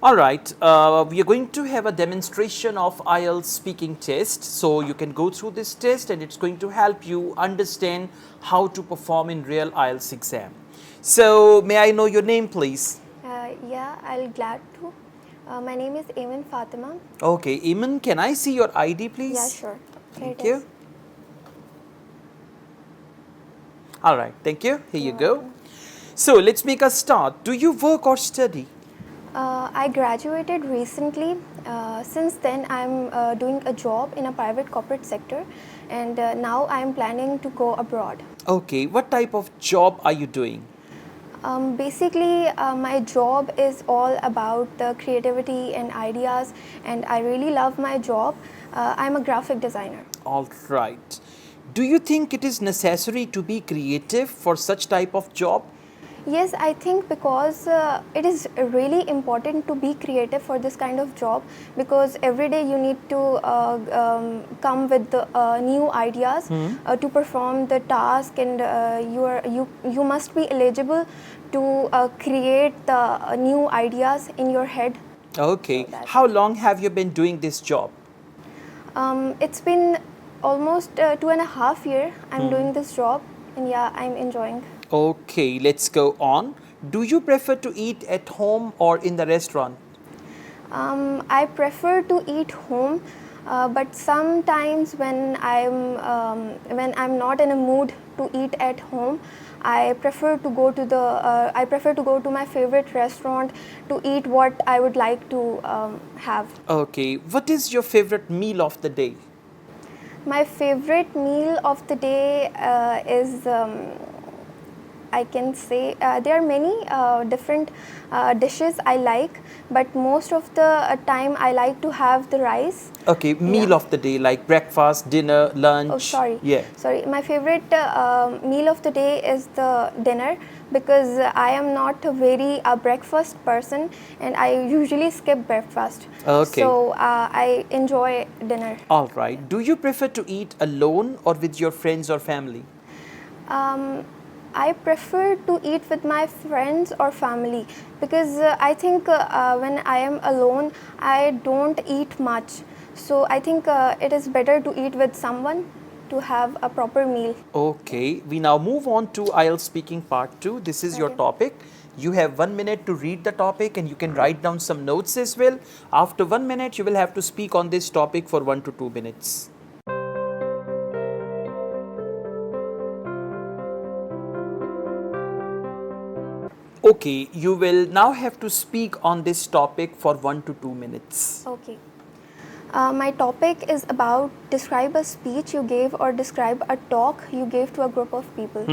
All right, we are going to have a demonstration of IELTS speaking test. So you can go through this test and it's going to help you understand how to perform in real IELTS exam. So may I know your name, please? Yeah, I'll glad to. My name is Eamon Fatima. Okay, Iman, can I see your ID, Yeah, please? sure. Here it Thank is. you. All right, thank you. Here you You're go. welcome. So let's make a start. Do you work or study? I graduated recently. Since then, I'm doing a job in a private corporate sector, and now I'm planning to go abroad. Okay, what type of job are you doing? Basically, my job is all about the creativity and ideas, and I really love my job. I'm a graphic designer. All right. Do you think it is necessary to be creative for such type of job? Yes, I think because it is really important to be creative for this kind of job, because every day you need to come with the, new ideas to perform the task, and you must be eligible to create the new ideas in your head. So Okay. that's How it. long have you been doing this job? It's been almost 2.5 years I'm doing this job, and yeah, I'm enjoying. Okay, let's go on. Do you prefer to eat at home or in the restaurant? I prefer to eat home, but sometimes when I'm not in a mood to eat at home, I prefer to go to my favorite restaurant to eat what I would like to have. Okay. What is your favorite meal of the day? My favorite meal of the day is. I can say there are many different dishes I like, but most of the time I like to have the rice. Okay, Yeah. meal of the day like breakfast, dinner, Oh, lunch. sorry. Yeah. Sorry. My favorite meal of the day is the dinner, because I am not a very breakfast person, and I usually skip breakfast. Okay. So I enjoy dinner. All right. Do you prefer to eat alone or with your friends or family? Um, I prefer to eat with my friends or family, because I think when I am alone, I don't eat much. So I think it is better to eat with someone to have a proper meal. Okay, we now move on to IELTS speaking part 2. This is your Okay. topic. You have 1 minute to read the topic and you can write down some notes as well. After 1 minute, you will have to speak on this topic for 1 to 2 minutes. Okay, you will now have to speak on this topic for 1 to 2 minutes. Okay. My topic is about describe a speech you gave or describe a talk you gave to a group of people.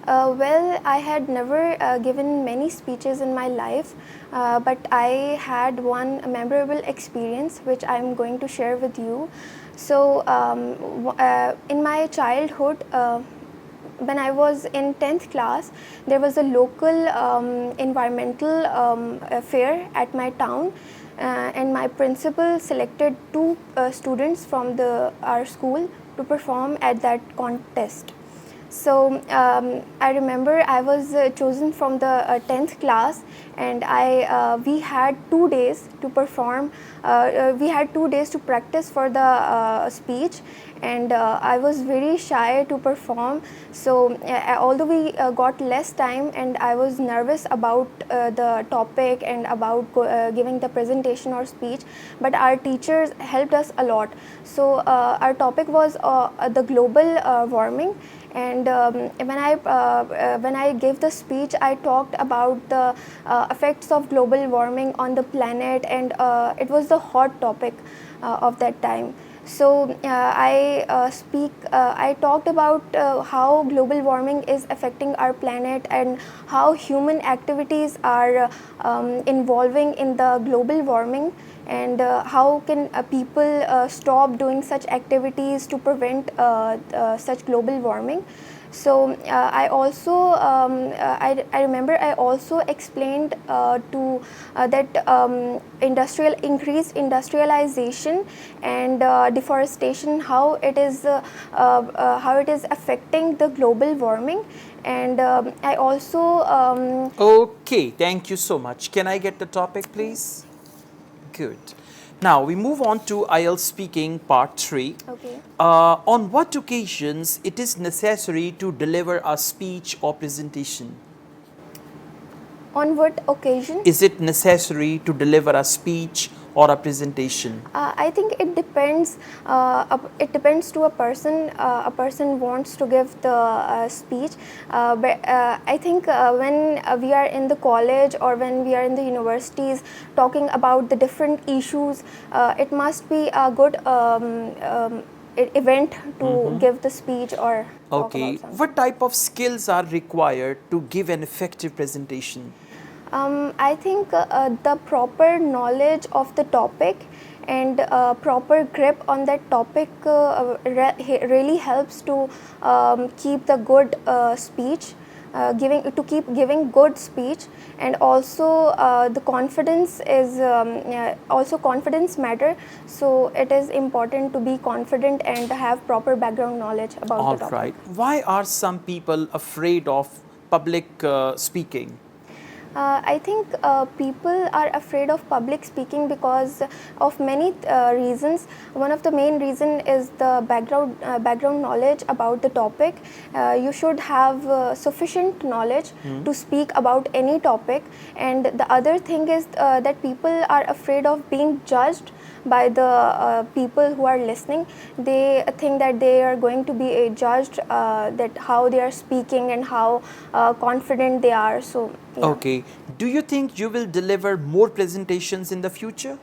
Well, I had never given many speeches in my life, but I had one memorable experience which I'm going to share with you. So, in my childhood, when I was in 10th class, there was a local environmental fair at my town, and my principal selected two students from our school to perform at that contest. So I remember I was chosen from the 10th class, and we had 2 days to perform. We had 2 days to practice for the speech, and I was very shy to perform. So although we got less time, and I was nervous about the topic and about giving the presentation or speech, but our teachers helped us a lot. So our topic was the global warming, and when I gave the speech, I talked about the effects of global warming on the planet, and it was the hot topic of that time. So I talked about how global warming is affecting our planet, and how human activities are involving in the global warming, and how can people stop doing such activities to prevent such global warming. So I also I remember I also explained that increased industrialization and deforestation, how it is affecting the global warming. And I also Okay, thank you so much. Can I get the topic, please? Good. Now we move on to IELTS speaking part 3. okay. On what occasions it is necessary to deliver a speech or presentation? On what occasion? Is it necessary to deliver a speech or a presentation? I think it depends. It depends to a person. A person wants to give the speech, but I think when we are in the college or when we are in the universities talking about the different issues, it must be a good event to give the speech or talk Okay. about something. What type of skills are required to give an effective presentation? I think the proper knowledge of the topic and proper grip on that topic really helps to keep the good speech, keep giving good speech. And also the confidence is also confidence matter. So it is important to be confident and have proper background knowledge about All the topic. right. Why are some people afraid of public speaking? I think people are afraid of public speaking because of many reasons. One of the main reason is the background knowledge about the topic. You should have sufficient knowledge to speak about any topic. And the other thing is that people are afraid of being judged by the people who are listening. They think that they are going to be judged that how they are speaking and how confident they are. So yeah. Okay. Do you think you will deliver more presentations in the future?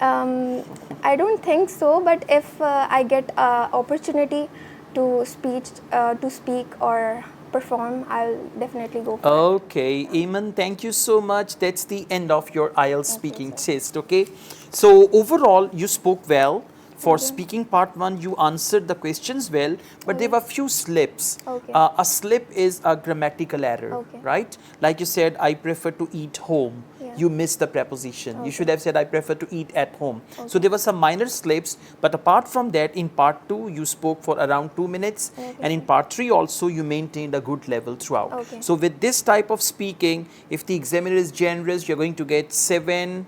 I don't think so, but if I get opportunity to speak or perform, I'll definitely go for it. Okay, Eamon, thank you so much. That's the end of your IELTS speaking sir. test, okay? So overall, you spoke well. For Thank you. speaking part 1, you answered the questions well, but there Okay. were few slips. Okay. A slip is a grammatical error, Okay. right? Like you said, I prefer to eat home. Yeah. You missed the preposition. You Okay. should have said, I prefer to eat at home. So Okay. there were some minor slips, but apart from that, in part 2, you spoke for around 2 minutes, Okay, and in sir. part 3 also, you maintained a good level throughout. Okay. So with this type of speaking, if the examiner is generous, you're going to get 7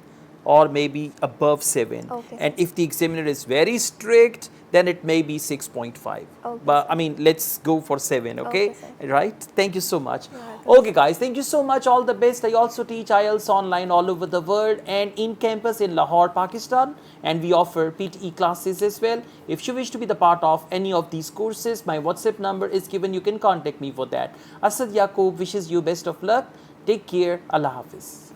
or maybe above 7. Okay, And sir. if the examiner is very strict, then it may be 6.5. Okay, But sir. I mean, let's go for 7, okay? Okay, Right? Thank you so much. You're welcome. Okay, guys, thank you so much. All the best. I also teach IELTS online all over the world and in campus in Lahore, Pakistan. And we offer PTE classes as well. If you wish to be the part of any of these courses, my WhatsApp number is given. You can contact me for that. Asad Yaqub wishes you best of luck. Take care. Allah Hafiz.